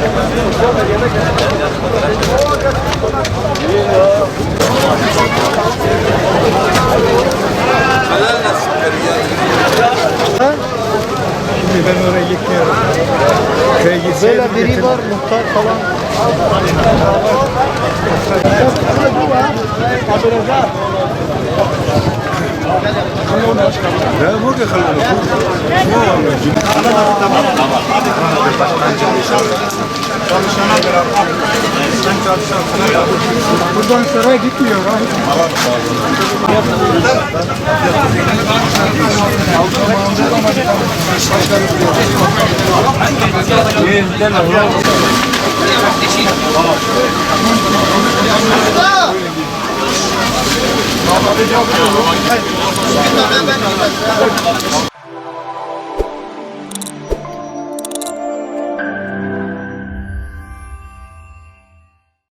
Şimdi ben oraya gitmiyorum. Köye gitseydim. Böyle biri var, muhtar falan. Ya bu kadar buradan saraya gitmiyor.